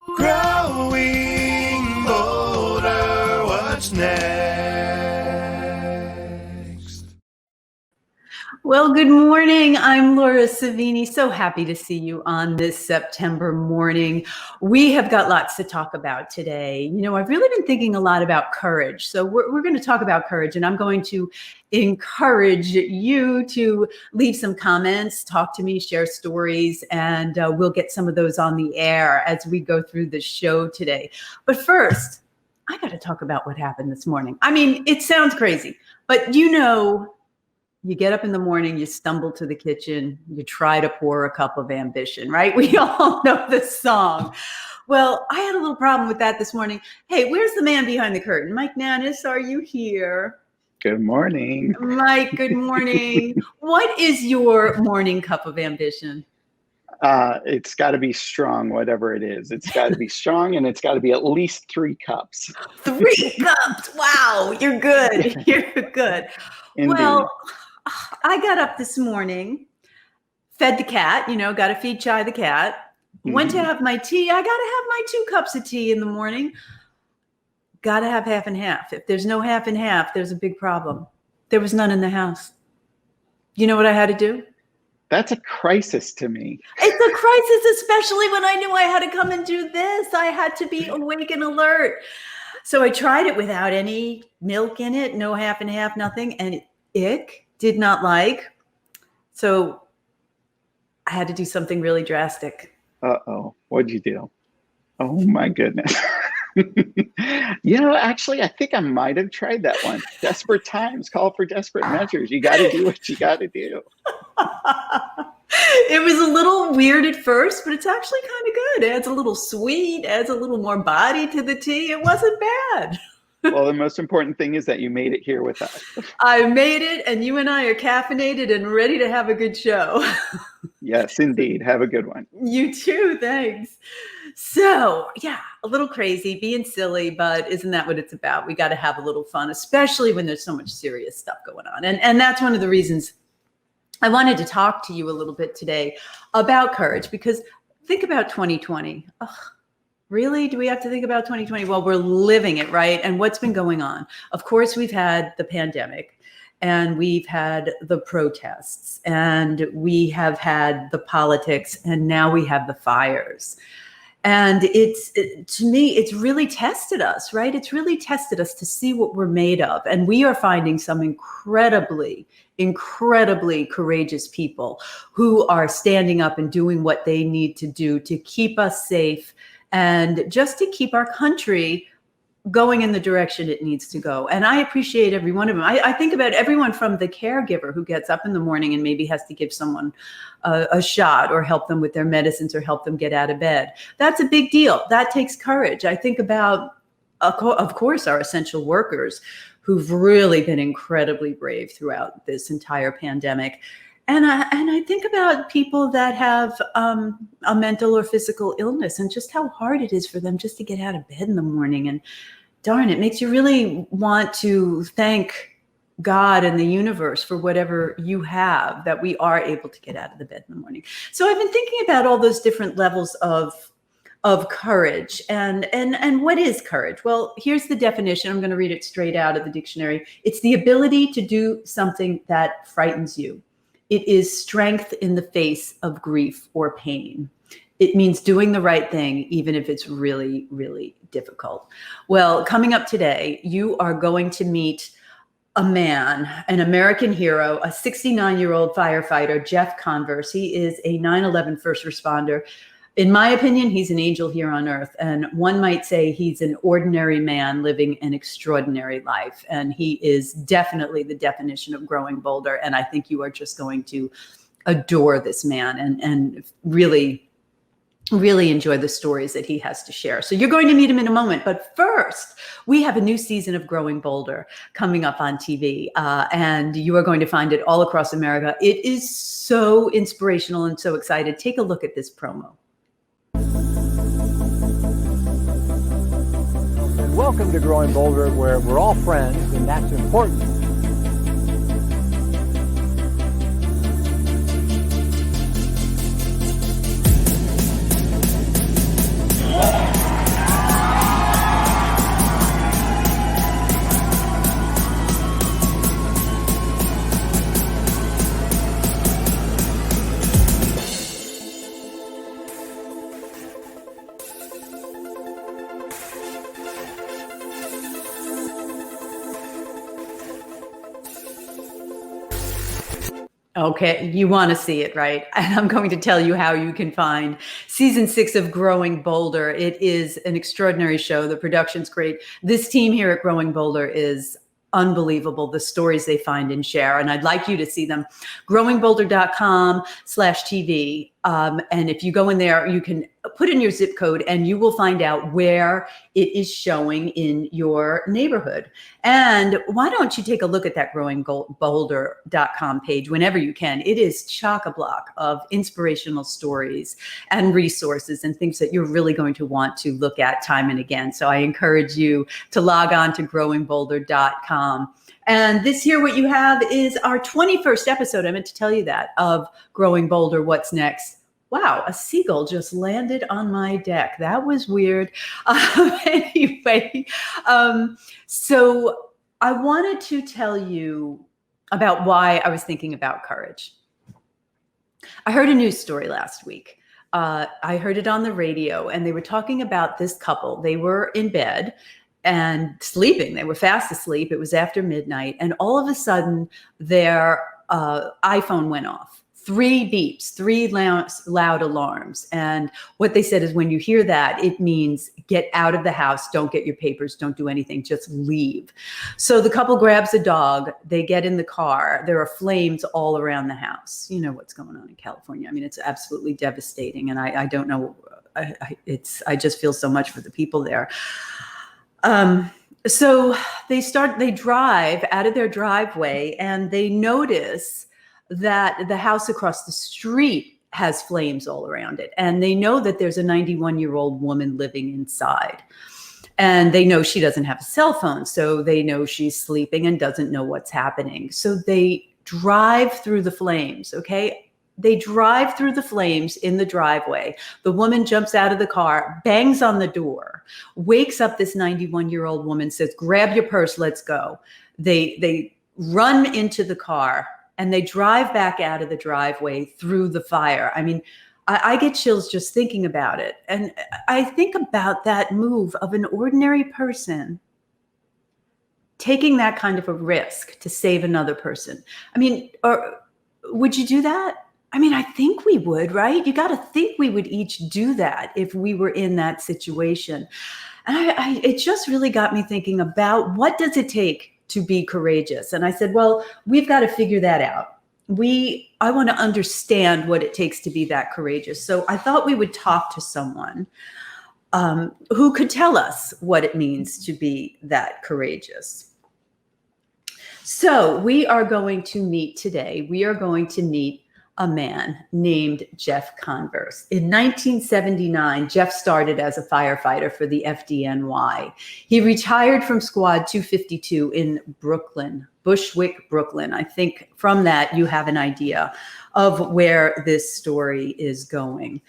Growing bolder, what's next? Well, good morning. I'm Laura Savini. So happy to see you on this September morning. We have got lots to talk about today. You know, I've really been thinking a lot about courage. So we're going to talk about courage, and I'm going to encourage you to leave some comments, talk to me, share stories, and we'll get some of those on the air as we go through the show today. But first, I got to talk about what happened this morning. I mean, it sounds crazy, but you know, you get up in the morning, you stumble to the kitchen, you try to pour a cup of ambition, right? We all know this song. Well, I had a little problem with that this morning. Hey, where's the man behind the curtain? Mike Nannis, are you here? Good morning. Mike, good morning. What is your morning cup of ambition? It's got to be strong, whatever it is. It's got to be strong, and it's got to be at least 3 cups. 3 cups. Wow, you're good. You're good. Indeed. Well, I got up this morning, fed the cat, you know, got to feed Chai the cat, went to have my tea. I got to have my 2 cups of tea in the morning. Got to have half and half. If there's no half and half, there's a big problem. There was none in the house. You know what I had to do? That's a crisis to me. It's a crisis, especially when I knew I had to come and do this. I had to be awake and alert. So I tried it without any milk in it, no half and half, nothing. And ick, did not like. So I had to do something really drastic. Uh-oh, what'd you do? Oh my goodness. You know, actually, I think I might have tried that one. Desperate times call for desperate measures. You got to do what you got to do. It was a little weird at first, but it's actually kind of good. It adds a little sweet, adds a little more body to the tea. It wasn't bad. Well, the most important thing is that you made it here with us. I made it, and you and I are caffeinated and ready to have a good show. Yes, indeed. Have a good one. You too. Thanks. So, yeah, a little crazy, being silly, but isn't that what it's about? We got to have a little fun, especially when there's so much serious stuff going on. And that's one of the reasons I wanted to talk to you a little bit today about courage, because think about 2020. Ugh. Really? Do we have to think about 2020? Well, we're living it, right? And what's been going on? Of course, we've had the pandemic, and we've had the protests, and we have had the politics, and now we have the fires. And to me, it's really tested us, right? It's really tested us to see what we're made of. And we are finding some incredibly courageous people who are standing up and doing what they need to do to keep us safe and just to keep our country going in the direction it needs to go. And I appreciate every one of them. I think about everyone from the caregiver who gets up in the morning and maybe has to give someone a shot or help them with their medicines or help them get out of bed. That's a big deal. That takes courage. I think about, of course, our essential workers who've really been incredibly brave throughout this entire pandemic. And I think about people that have a mental or physical illness and just how hard it is for them just to get out of bed in the morning. And darn, it makes you really want to thank God and the universe for whatever you have, that we are able to get out of the bed in the morning. So I've been thinking about all those different levels of courage. And what is courage? Well, here's the definition. I'm going to read it straight out of the dictionary. It's the ability to do something that frightens you. It is strength in the face of grief or pain. It means doing the right thing, even if it's really, really difficult. Well, coming up today, you are going to meet a man, an American hero, a 69-year-old firefighter, Jeff Converse. He is a 9/11 first responder. In my opinion, he's an angel here on earth. And one might say he's an ordinary man living an extraordinary life. And he is definitely the definition of growing bolder. And I think you are just going to adore this man and really, really enjoy the stories that he has to share. So you're going to meet him in a moment. But first, we have a new season of Growing Bolder coming up on TV. And you are going to find it all across America. It is so inspirational and so excited. Take a look at this promo. Welcome to Growing Bolder, where we're all friends, and that's important. Okay, you want to see it, right? And I'm going to tell you how you can find season 6 of Growing Bolder. It is an extraordinary show. The production's great. This team here at Growing Bolder is unbelievable, the stories they find and share. And I'd like you to see them. growingbolder.com/TV. And if you go in there, you can put in your zip code and you will find out where it is showing in your neighborhood. And why don't you take a look at that growingbolder.com page whenever you can? It is chock-a-block of inspirational stories and resources and things that you're really going to want to look at time and again. So I encourage you to log on to growingbolder.com. And this here, what you have is our 21st episode. I meant to tell you that, of Growing Bolder, What's Next? Wow, a seagull just landed on my deck. That was weird. Anyway, so I wanted to tell you about why I was thinking about courage. I heard a news story last week. I heard it on the radio, and they were talking about this couple. They were in bed and sleeping. They were fast asleep. It was after midnight. And all of a sudden, their iPhone went off. 3 beeps, 3 loud alarms. And what they said is, when you hear that, it means get out of the house. Don't get your papers. Don't do anything. Just leave. So the couple grabs a dog. They get in the car. There are flames all around the house. You know what's going on in California. I mean, it's absolutely devastating. And I don't know. I just feel so much for the people there. So they drive out of their driveway, and they notice that the house across the street has flames all around it. And they know that there's a 91-year-old woman living inside. And they know she doesn't have a cell phone. So they know she's sleeping and doesn't know what's happening. So they drive through the flames, okay? They drive through the flames in the driveway. The woman jumps out of the car, bangs on the door, wakes up this 91-year-old woman, says, grab your purse, let's go. They run into the car, and they drive back out of the driveway through the fire. I mean, I get chills just thinking about it. And I think about that move of an ordinary person taking that kind of a risk to save another person. I mean, would you do that? I mean, I think we would, right? You got to think we would each do that if we were in that situation. And it just really got me thinking about, what does it take to be courageous? And I said, well, we've got to figure that out. I want to understand what it takes to be that courageous. So I thought we would talk to someone who could tell us what it means to be that courageous. So we are going to meet today. We are going to meet a man named Jeff Converse. In 1979, Jeff started as a firefighter for the FDNY. He retired from Squad 252 in Brooklyn, Bushwick, Brooklyn. I think from that you have an idea of where this story is going.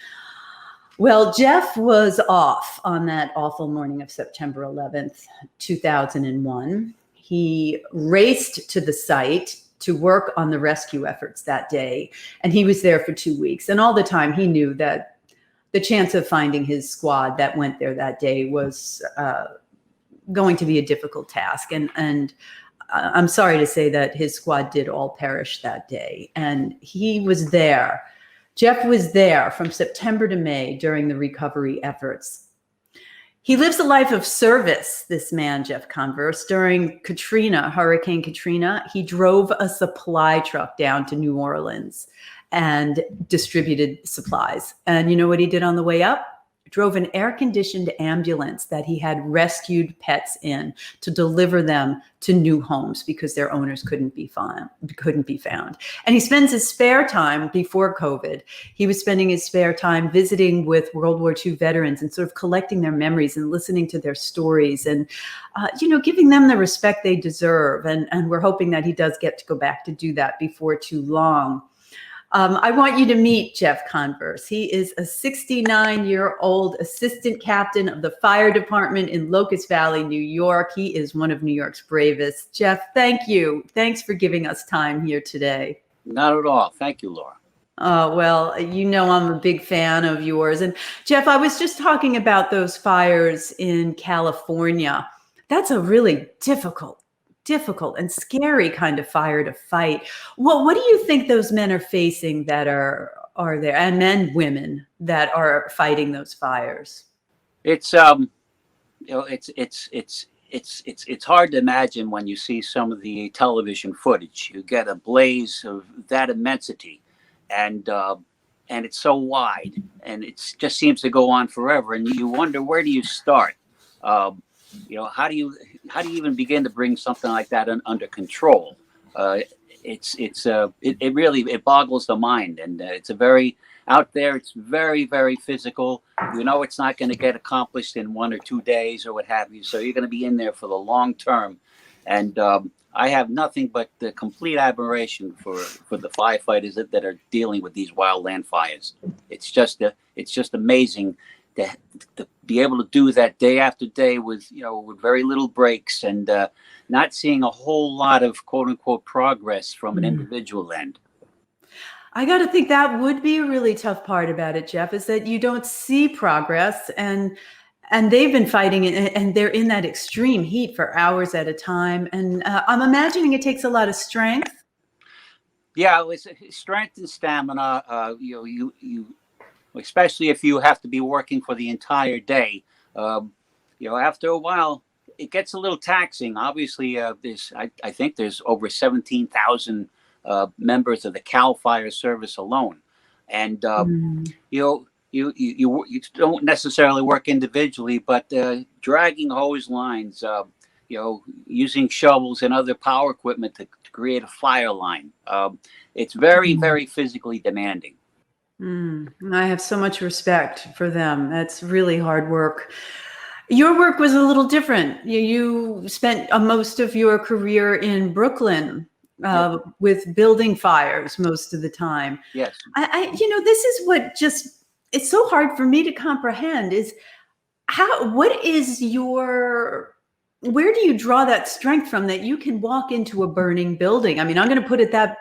Well, Jeff was off on that awful morning of September 11th, 2001. He raced to the site to work on the rescue efforts that day. And he was there for 2 weeks. And all the time he knew that the chance of finding his squad that went there that day was going to be a difficult task. And I'm sorry to say that his squad did all perish that day. And he was there. Jeff was there from September to May during the recovery efforts. He lives a life of service, this man, Jeff Converse. During Hurricane Katrina, he drove a supply truck down to New Orleans and distributed supplies. And you know what he did on the way up? Drove an air-conditioned ambulance that he had rescued pets in to deliver them to new homes because their owners couldn't be found. And he spends his spare time, before COVID, he was spending his spare time visiting with World War II veterans and sort of collecting their memories and listening to their stories and, giving them the respect they deserve. And we're hoping that he does get to go back to do that before too long. I want you to meet Jeff Converse. He is a 69-year-old assistant captain of the fire department in Locust Valley, New York. He is one of New York's bravest. Jeff, thank you. Thanks for giving us time here today. Not at all. Thank you, Laura. Oh, well, I'm a big fan of yours. And Jeff, I was just talking about those fires in California. That's a really difficult difficult and scary kind of fire to fight. What do you think those men are facing that are there, and men, women that are fighting those fires? It's it's hard to imagine when you see some of the television footage. You get a blaze of that immensity, and it's so wide, and it just seems to go on forever. And you wonder, where do you start? How do you even begin to bring something like that under control? It really boggles the mind, and it's a very out there. It's very, very physical. It's not going to get accomplished in 1 or 2 days or what have you. So you're going to be in there for the long term. And I have nothing but the complete admiration for the firefighters that are dealing with these wildland fires. It's just amazing to be able to do that day after day with very little breaks, and not seeing a whole lot of quote unquote progress from an individual end. I got to think that would be a really tough part about it, Jeff, is that you don't see progress, and they've been fighting it, and they're in that extreme heat for hours at a time. And I'm imagining it takes a lot of strength. Yeah, it's strength and stamina. You especially if you have to be working for the entire day. After a while, it gets a little taxing. Obviously, I think there's over 17,000 members of the Cal Fire Service alone, and you don't necessarily work individually, but dragging hose lines, using shovels and other power equipment to create a fire line. It's very, very physically demanding. I have so much respect for them. That's really hard work. Your work was a little different. You spent most of your career in Brooklyn with building fires most of the time. Yes. This is what it's so hard for me to comprehend is where do you draw that strength from that you can walk into a burning building? I mean, I'm going to put it that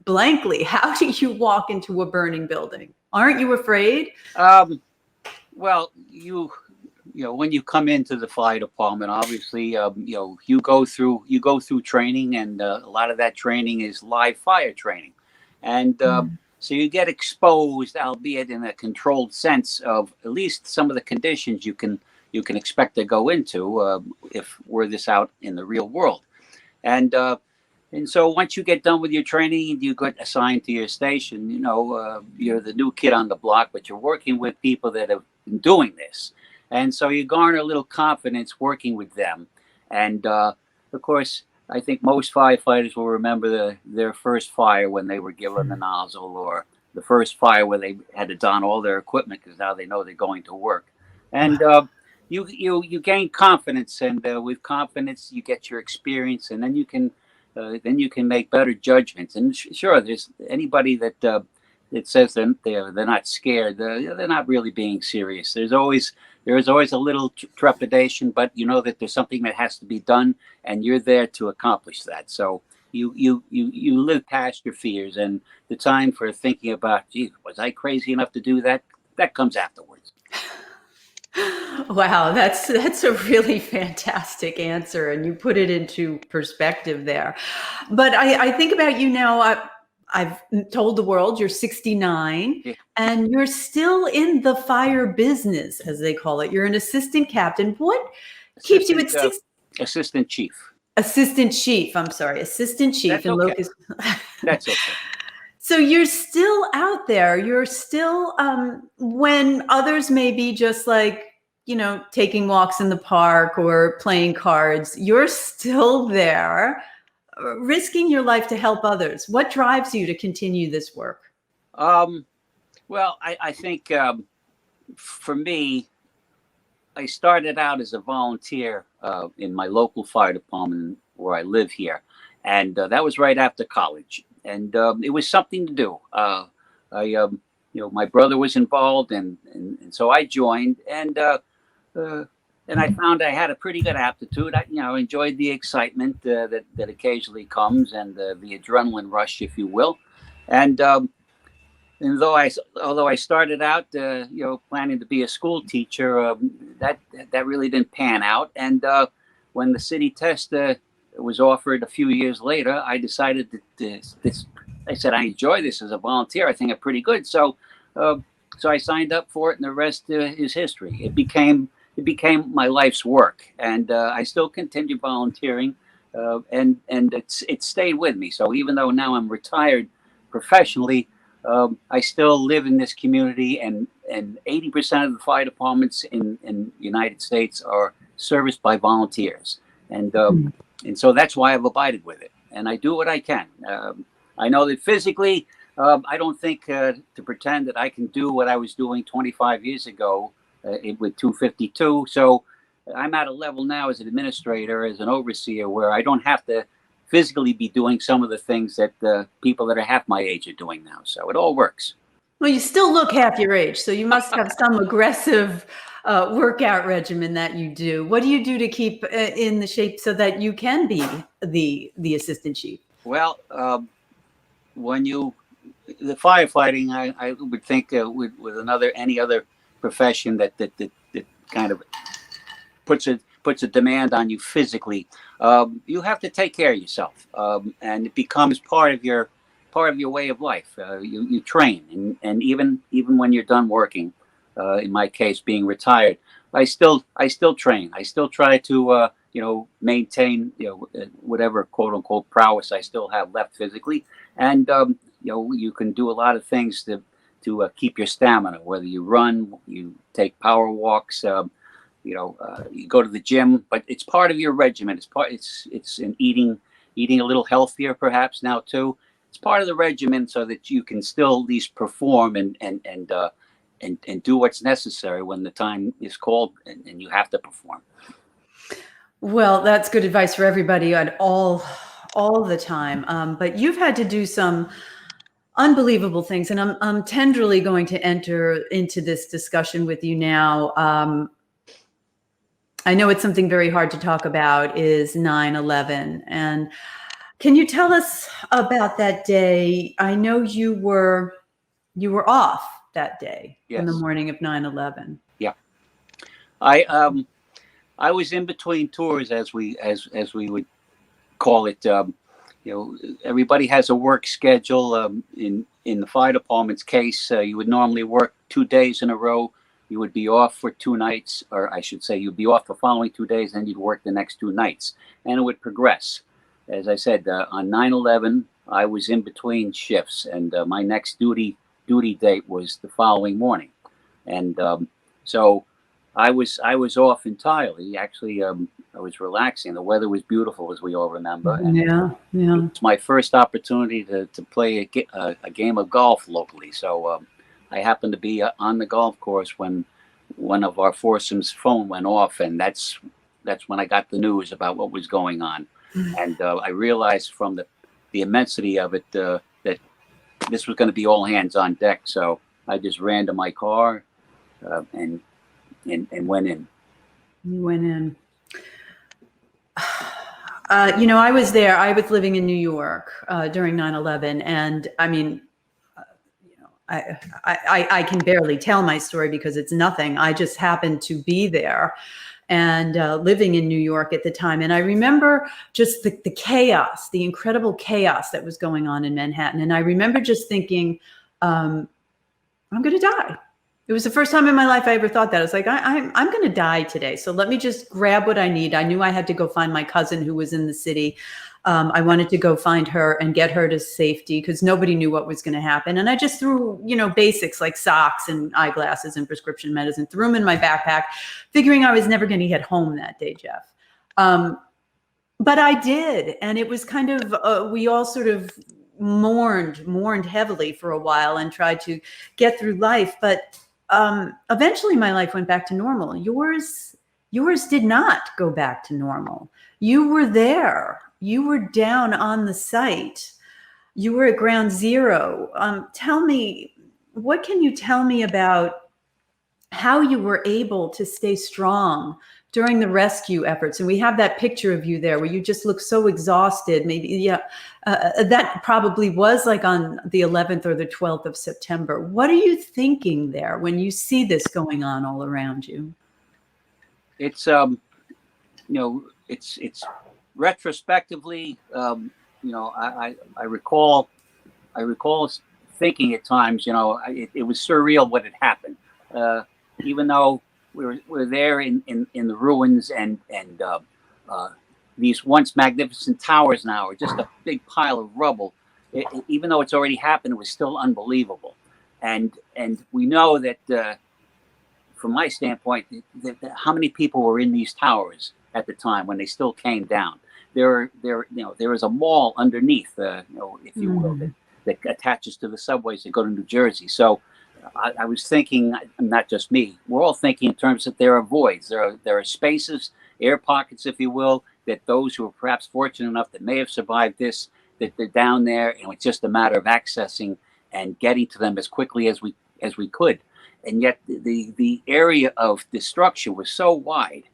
blankly. How do you walk into a burning building? Aren't you afraid? Well, when you come into the fire department, obviously, you go through training, and a lot of that training is live fire training, and so you get exposed, albeit in a controlled sense, of at least some of the conditions you can expect to go into if we're this out in the real world, and so once you get done with your training, you get assigned to your station. You're the new kid on the block, but you're working with people that have been doing this. And so you garner a little confidence working with them. And of course, I think most firefighters will remember their first fire when they were given the nozzle, or the first fire where they had to don all their equipment because now they know they're going to work. And you gain confidence, and with confidence you get your experience, and then you can make better judgments. And sure, there's anybody that says they're not scared. They're not really being serious. There is always a little trepidation, but you know that there's something that has to be done, and you're there to accomplish that. So you live past your fears, and the time for thinking about, gee, was I crazy enough to do that? That comes afterwards. Wow, that's a really fantastic answer, and you put it into perspective there. But I think about you now. I've told the world you're 69, and you're still in the fire business, as they call it. You're an assistant captain. What keeps you at assistant chief? Assistant chief. I'm sorry, assistant chief That's in okay. Locust. That's okay. So you're still out there. You're still when others may be just like, taking walks in the park or playing cards, you're still there, risking your life to help others. What drives you to continue this work? Well, I think for me, I started out as a volunteer in my local fire department where I live here. And that was right after college. And it was something to do. My brother was involved, and so I joined. And I found I had a pretty good aptitude. I enjoyed the excitement that occasionally comes, and the adrenaline rush, if you will. And although I started out, planning to be a school teacher, that really didn't pan out. And when the city test was offered a few years later, I decided that this I said, I enjoy this as a volunteer. I think I'm pretty good. So I signed up for it, and the rest is history. It became my life's work, and I still continue volunteering, and it stayed with me. So even though now I'm retired professionally, I still live in this community, and 80% of the fire departments in the United States are serviced by volunteers, and so that's why I've abided with it, and I do what I can. I know that physically, I don't think to pretend that I can do what I was doing 25 years ago with 252. So I'm at a level now as an administrator, as an overseer, where I don't have to physically be doing some of the things that people that are half my age are doing now. So it all works. Well, you still look half your age, so you must have some aggressive workout regimen that you do. What do you do to keep in the shape so that you can be the assistant chief? Well, the firefighting, I would think with any other profession that kind of puts a demand on you physically, you have to take care of yourself, and it becomes part of your way of life. You train, and even when you're done working, in my case being retired, I still train. I still try to maintain whatever quote unquote prowess I still have left physically, and you can do a lot of things to keep your stamina, whether you run, you take power walks, you go to the gym, but it's part of your regimen. It's in eating a little healthier perhaps now too. It's part of the regimen so that you can still at least perform and do what's necessary when the time is called and you have to perform. Well, that's good advice for everybody at all the time. But you've had to do some unbelievable things, and I'm tenderly going to enter into this discussion with you now. I know it's something very hard to talk about, is 9/11, and can you tell us about that day? I know you were off that day. Yes. In the morning of 9/11. Yeah, I was in between tours, as we would call it. Everybody has a work schedule. In the fire department's case, you would normally work 2 days in a row. You would be off for 2 nights, or I should say, you'd be off the following 2 days, and you'd work the next 2 nights, and it would progress. As I said, on 9/11, I was in between shifts, and my next duty date was the following morning, and so I was off entirely. Actually, I was relaxing. The weather was beautiful, as we all remember. And yeah. It's my first opportunity to play a game of golf locally. So I happened to be on the golf course when one of our foursome's phone went off, and that's when I got the news about what was going on. And I realized from the immensity of it that this was going to be all hands on deck. So I just ran to my car and went in. You went in. I was there. I was living in New York during 9/11, and I mean, I can barely tell my story because it's nothing. I just happened to be there and living in New York at the time. And I remember just the chaos, the incredible chaos that was going on in Manhattan. And I remember just thinking, I'm going to die. It was the first time in my life I ever thought that. I was like, I'm going to die today. So let me just grab what I need. I knew I had to go find my cousin who was in the city. I wanted to go find her and get her to safety because nobody knew what was going to happen. And I just threw, basics like socks and eyeglasses and prescription medicine, threw them in my backpack, figuring I was never going to get home that day, Jeff. But I did. And it was kind of, we all sort of mourned heavily for a while and tried to get through life. But eventually my life went back to normal. Yours did not go back to normal. You were there. You were down on the site. You were at ground zero. Tell me, what can you tell me about how you were able to stay strong during the rescue efforts? And we have that picture of you there where you just look so exhausted. Maybe, that probably was like on the 11th or the 12th of September. What are you thinking there when you see this going on all around you? It's, retrospectively, I recall thinking at times, it was surreal what had happened. Even though we're there in the ruins and these once magnificent towers now are just a big pile of rubble. Even though it's already happened, it was still unbelievable. And we know that from my standpoint, that how many people were in these towers at the time when they still came down. There is a mall underneath, if you will, that attaches to the subways that go to New Jersey. So I was thinking, not just me, we're all thinking in terms that there are voids, there are spaces, air pockets, if you will, that those who are perhaps fortunate enough that may have survived this, that they're down there, and it's just a matter of accessing and getting to them as quickly as we could. And yet the area of destruction was so wide,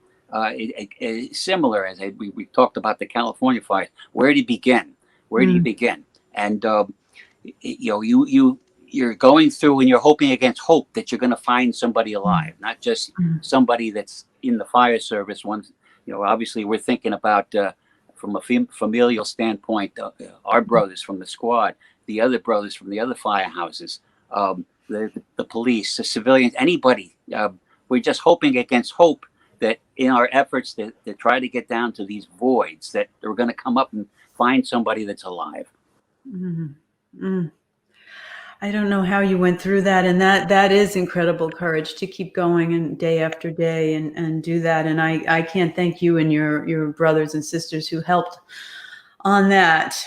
similar as we talked about the California fires. Where do you begin? Where do you begin? And you're going through and you're hoping against hope that you're going to find somebody alive, not just somebody that's in the fire service. Once, obviously we're thinking about from a familial standpoint, our brothers from the squad, the other brothers from the other firehouses, the police, the civilians, anybody. We're just hoping against hope that in our efforts to try to get down to these voids, that we're going to come up and find somebody that's alive. I don't know how you went through that, and that is incredible courage to keep going and day after day and do that. And I can't thank you and your brothers and sisters who helped on that.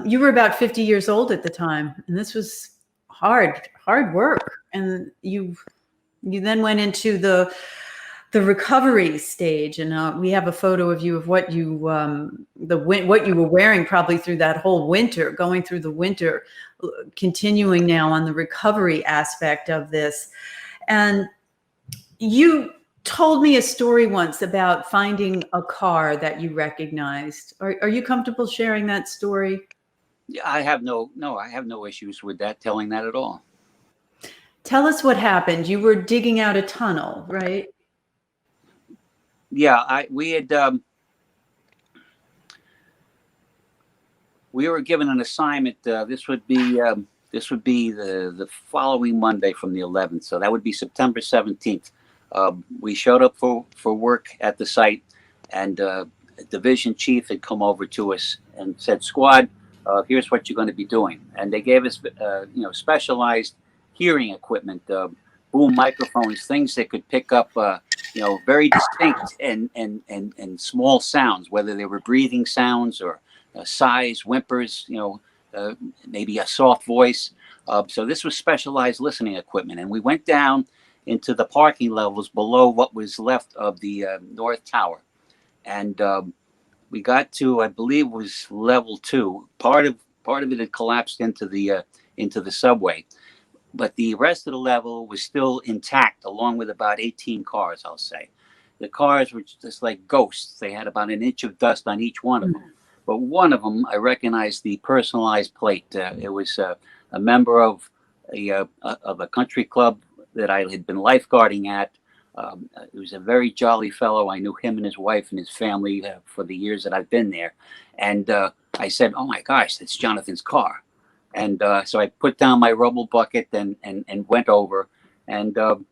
You were about 50 years old at the time, and this was hard work. And you then went into the recovery stage, and we have a photo of you of what you what you were wearing probably through that whole winter, going through the winter, continuing now on the recovery aspect of this. And you told me a story once about finding a car that you recognized. Are you comfortable sharing that story? Yeah, I have no issues with that, telling that at all. Tell us what happened. You were digging out a tunnel, right? Yeah, we were given an assignment. This would be the following Monday from the 11th, so that would be September 17th. We showed up for work at the site, and a division chief had come over to us and said, "Squad, here's what you're going to be doing." And they gave us specialized hearing equipment, boom microphones, things that could pick up very distinct and small sounds, whether they were breathing sounds or sighs, whimpers, maybe a soft voice. So this was specialized listening equipment. And we went down into the parking levels below what was left of the North Tower. And we got to, I believe, was level 2. Part of it had collapsed into the subway. But the rest of the level was still intact, along with about 18 cars, I'll say. The cars were just like ghosts. They had about an inch of dust on each one of them. But one of them, I recognized the personalized plate. It was a member of a country club that I had been lifeguarding at. It was a very jolly fellow. I knew him and his wife and his family for the years that I've been there. And I said, "Oh my gosh, that's Jonathan's car." And so I put down my rubble bucket and went over. And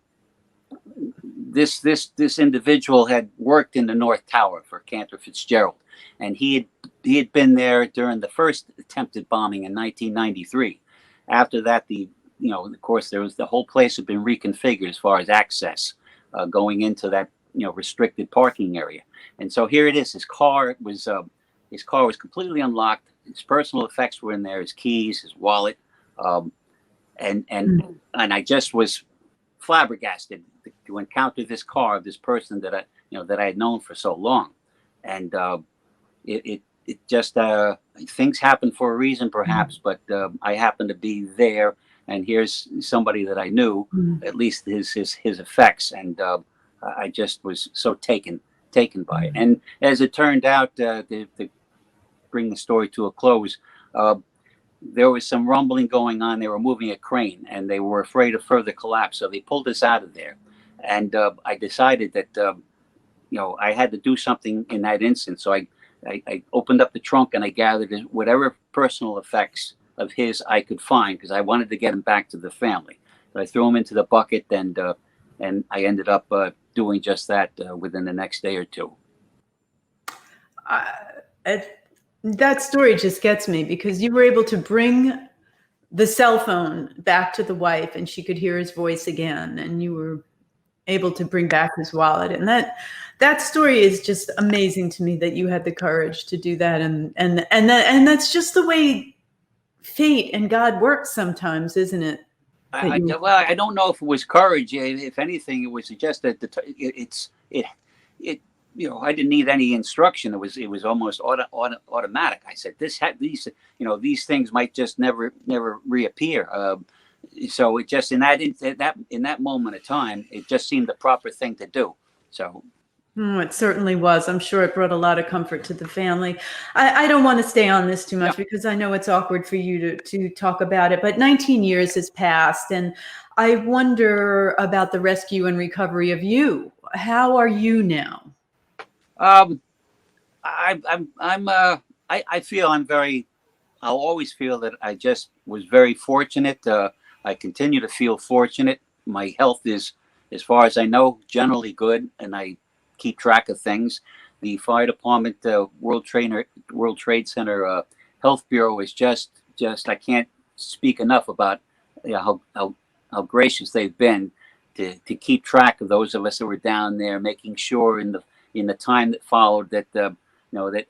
this individual had worked in the North Tower for Cantor Fitzgerald, and he had been there during the first attempted bombing in 1993. After that, of course, the whole place had been reconfigured as far as access going into that restricted parking area. And so here it is. His car was completely unlocked. His personal effects were in there, his keys, his wallet, and I just was flabbergasted to encounter this car of this person that I had known for so long. And it just things happen for a reason, perhaps, but I happened to be there, and here's somebody that I knew, at least his effects, and I just was so taken by it. And as it turned out, bring the story to a close, there was some rumbling going on. They were moving a crane, and they were afraid of further collapse, so they pulled us out of there. And I decided that I had to do something in that instant. So I I opened up the trunk and I gathered whatever personal effects of his I could find, because I wanted to get him back to the family. So I threw him into the bucket, and I ended up doing just that within the next day or two. That story just gets me, because you were able to bring the cell phone back to the wife and she could hear his voice again, and you were able to bring back his wallet. And that story is just amazing to me, that you had the courage to do that. And that's just the way fate and God works sometimes, isn't it? Well, I don't know if it was courage. If anything, it was just that I didn't need any instruction. It was almost automatic. I said, these things might just never reappear. So it just in that moment of time, it just seemed the proper thing to do. So. It certainly was. I'm sure it brought a lot of comfort to the family. I don't want to stay on this too much, because I know it's awkward for you to talk about it, but 19 years has passed, and I wonder about the rescue and recovery of you. How are you now? I feel I'll always feel that I just was very fortunate. I continue to feel fortunate. My health is, as far as I know, generally good, and I keep track of things. The fire department, World Trade Center Health Bureau is just I can't speak enough about how gracious they've been to keep track of those of us that were down there, making sure in the time that followed that that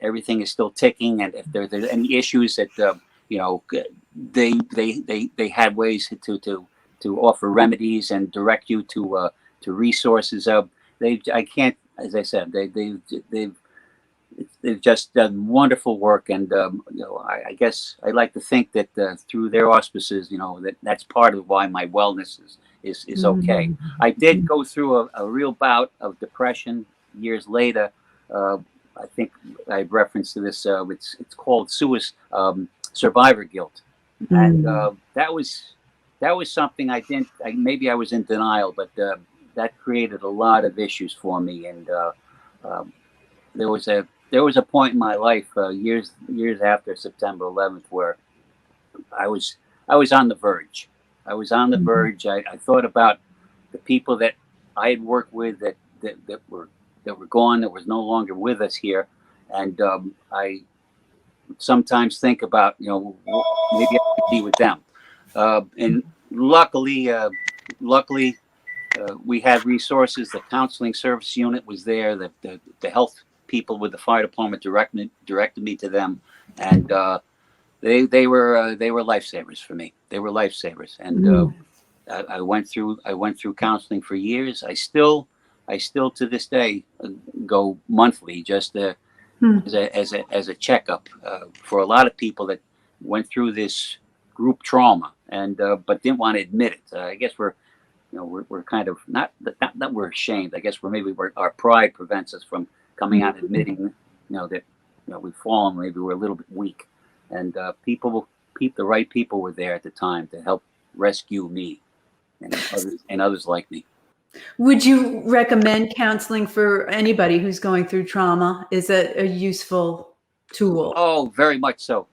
everything is still ticking, and if there's any issues that they had ways to offer remedies and direct you to resources. I can't. As I said, they've just done wonderful work, and I guess I like to think that through their auspices, that's part of why my wellness is okay. I did go through a real bout of depression years later. I think I've referenced to this. It's called survivor guilt, and that was something I didn't. Maybe I was in denial, but. That created a lot of issues for me, and there was a point in my life years after September 11th where I was on the verge. I was on the verge. I thought about the people that I had worked with that were gone, that was no longer with us here, and I sometimes think about maybe I could be with them, and luckily. We had resources. The counseling service unit was there. The health people with the fire department directed me to them, and they were lifesavers for me. They were lifesavers, and I went through counseling for years. I still to this day go monthly, just as a checkup for a lot of people that went through this group trauma and but didn't want to admit it. I guess we're kind of not that we're ashamed. I guess our pride prevents us from coming out and admitting, that we've fallen. Maybe we're a little bit weak, and the right people were there at the time to help rescue me and others like me. Would you recommend counseling for anybody who's going through trauma? Is it a useful tool? Oh, very much so.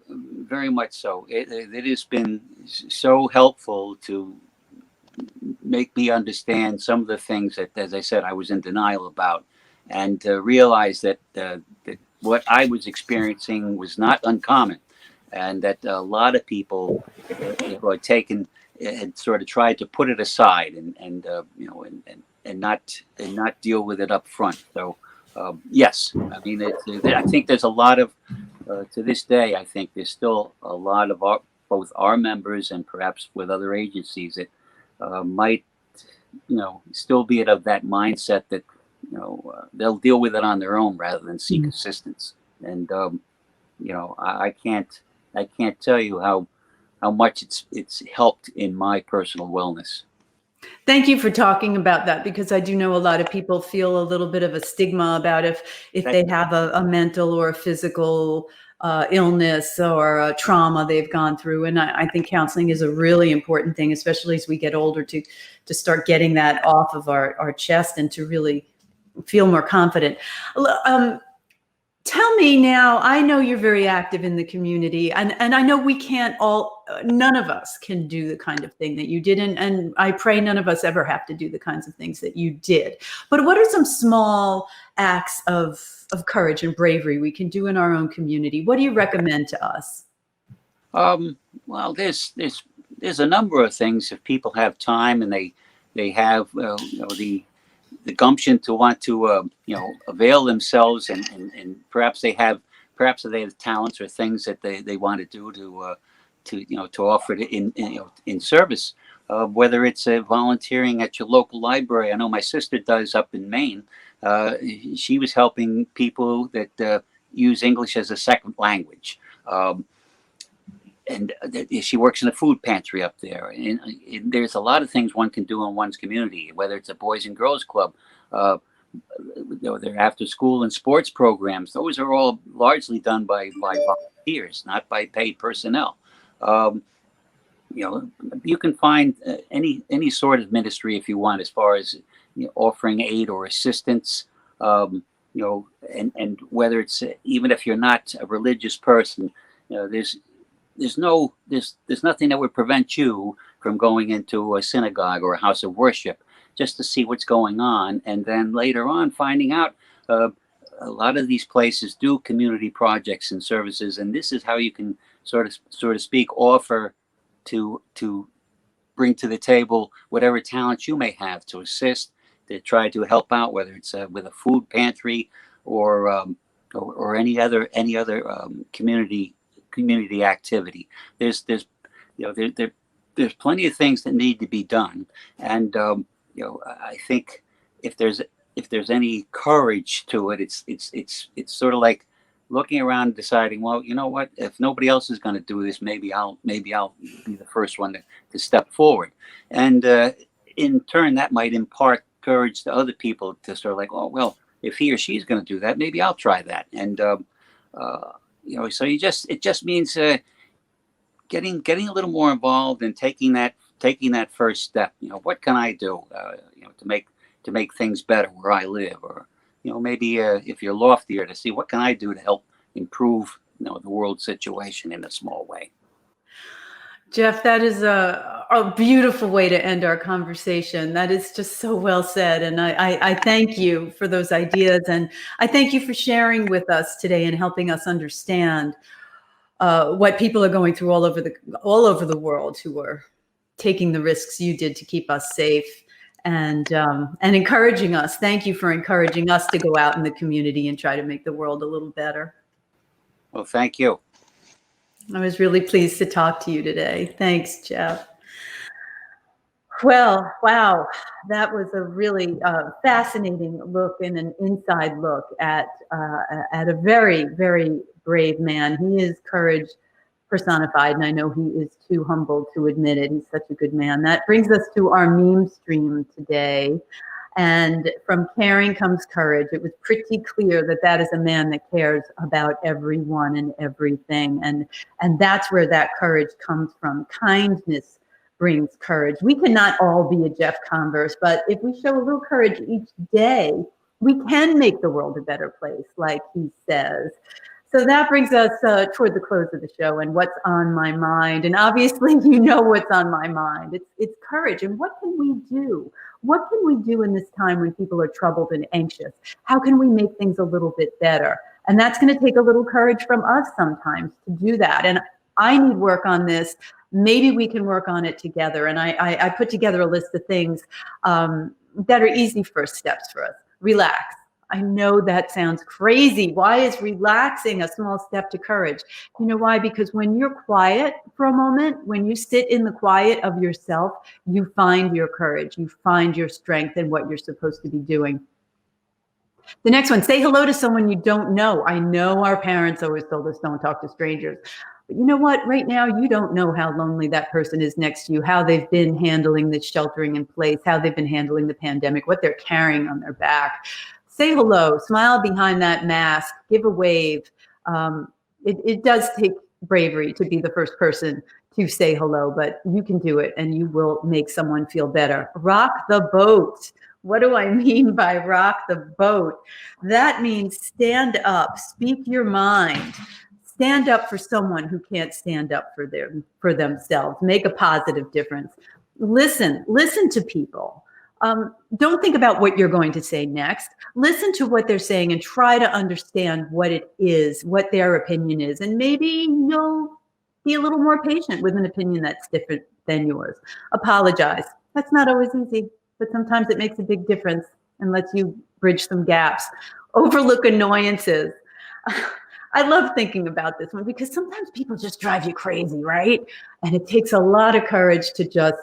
Very much so. It has been so helpful to make me understand some of the things that, as I said, I was in denial about, and to realize that what I was experiencing was not uncommon, and that a lot of people had sort of tried to put it aside and not deal with it up front. So yes, I mean, I think there's a lot of to this day. I think there's still a lot of both our members and perhaps with other agencies that might still be of that mindset that they'll deal with it on their own rather than seek assistance. And I can't tell you how much it's helped in my personal wellness. Thank you for talking about that, because I do know a lot of people feel a little bit of a stigma about if they have a mental or a physical illness or a trauma they've gone through. And I think counseling is a really important thing, especially as we get older, to start getting that off of our chest and to really feel more confident. Tell me now, I know you're very active in the community, and I know we can't all, none of us can do the kind of thing that you did, and I pray none of us ever have to do the kinds of things that you did. But what are some small acts of courage and bravery we can do in our own community? What do you recommend to us? Well, there's a number of things. If people have time and they have the gumption to want to avail themselves, and perhaps they have talents or things that they want to do to offer it in service, whether it's volunteering at your local library. I know my sister does up in Maine. She was helping people that use English as a second language. And she works in a food pantry up there. And there's a lot of things one can do in one's community, whether it's a Boys and Girls Club, their after school and sports programs. Those are all largely done by volunteers, not by paid personnel. You can find any sort of ministry if you want, as far as offering aid or assistance. And whether it's even if you're not a religious person, there's nothing that would prevent you from going into a synagogue or a house of worship just to see what's going on, and then later on finding out a lot of these places do community projects and services, and this is how you can sort of speak offer to bring to the table whatever talents you may have to assist, to try to help out, whether it's with a food pantry or any other community activity. There's plenty of things that need to be done, and I think if there's any courage to it, it's sort of like looking around and deciding, well, you know what, if nobody else is going to do this, maybe I'll be the first one to step forward, and in turn that might impart courage to other people to sort of like, oh well, if he or she's going to do that, maybe I'll try that. And so it just means getting a little more involved and taking that first step. What can I do to make things better where I live, or maybe if you're loftier, to see what can I do to help improve the world situation in a small way. Jeff, that is a beautiful way to end our conversation. That is just so well said. And I thank you for those ideas. And I thank you for sharing with us today and helping us understand what people are going through all over the world, who are taking the risks you did to keep us safe, and encouraging us. Thank you for encouraging us to go out in the community and try to make the world a little better. Well, thank you. I was really pleased to talk to you today. Thanks, Jeff. Well, wow, that was a really fascinating look and an inside look at a very, very brave man. He is courage personified, and I know he is too humble to admit it. He's such a good man. That brings us to our meme stream today. And from caring comes courage. It was pretty clear that is a man that cares about everyone and everything. And that's where that courage comes from. Kindness brings courage. We cannot all be a Jeff Converse, but if we show a little courage each day, we can make the world a better place, like he says. So that brings us toward the close of the show and what's on my mind. And obviously, what's on my mind. It's courage. And what can we do? What can we do in this time when people are troubled and anxious? How can we make things a little bit better? And that's going to take a little courage from us sometimes to do that. And I need work on this. Maybe we can work on it together. And I put together a list of things that are easy first steps for us. Relax. I know that sounds crazy. Why is relaxing a small step to courage? You know why? Because when you're quiet for a moment, when you sit in the quiet of yourself, you find your courage, you find your strength in what you're supposed to be doing. The next one, say hello to someone you don't know. I know our parents always told us don't talk to strangers. But you know what? Right now, you don't know how lonely that person is next to you, how they've been handling the sheltering in place, how they've been handling the pandemic, what they're carrying on their back. Say hello, smile behind that mask, give a wave. It does take bravery to be the first person to say hello, but you can do it and you will make someone feel better. Rock the boat. What do I mean by rock the boat? That means stand up, speak your mind, stand up for someone who can't stand up for themselves, make a positive difference. Listen to people. Don't think about what you're going to say next. Listen to what they're saying and try to understand what it is, what their opinion is. And maybe you'll be a little more patient with an opinion that's different than yours. Apologize. That's not always easy, but sometimes it makes a big difference and lets you bridge some gaps. Overlook annoyances. I love thinking about this one because sometimes people just drive you crazy, right? And it takes a lot of courage to just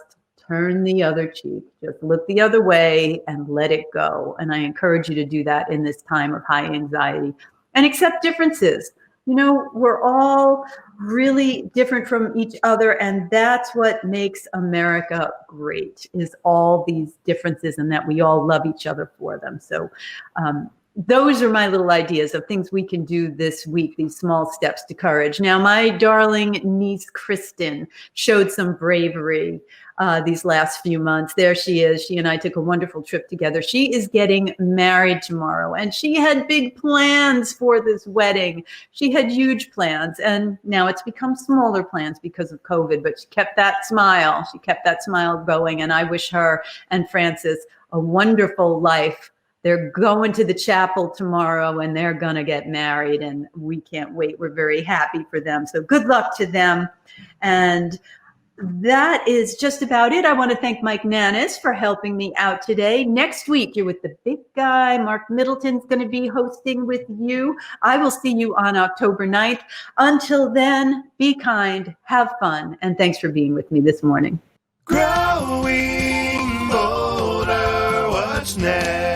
turn the other cheek, just look the other way and let it go. And I encourage you to do that in this time of high anxiety and accept differences. You know, we're all really different from each other, and that's what makes America great, is all these differences and that we all love each other for them. So those are my little ideas of things we can do this week, these small steps to courage. Now, my darling niece, Kristen, showed some bravery these last few months. There she is. She and I took a wonderful trip together. She is getting married tomorrow, and she had big plans for this wedding. She had huge plans, and now it's become smaller plans because of COVID, but she kept that smile. She kept that smile going, and I wish her and Francis a wonderful life. They're going to the chapel tomorrow and they're going to get married, and we can't wait. We're very happy for them. So good luck to them. And that is just about it. I want to thank Mike Nannis for helping me out today. Next week, you're with the big guy. Marc Middleton's going to be hosting with you. I will see you on October 9th. Until then, be kind, have fun, and thanks for being with me this morning. Growing bolder, what's next?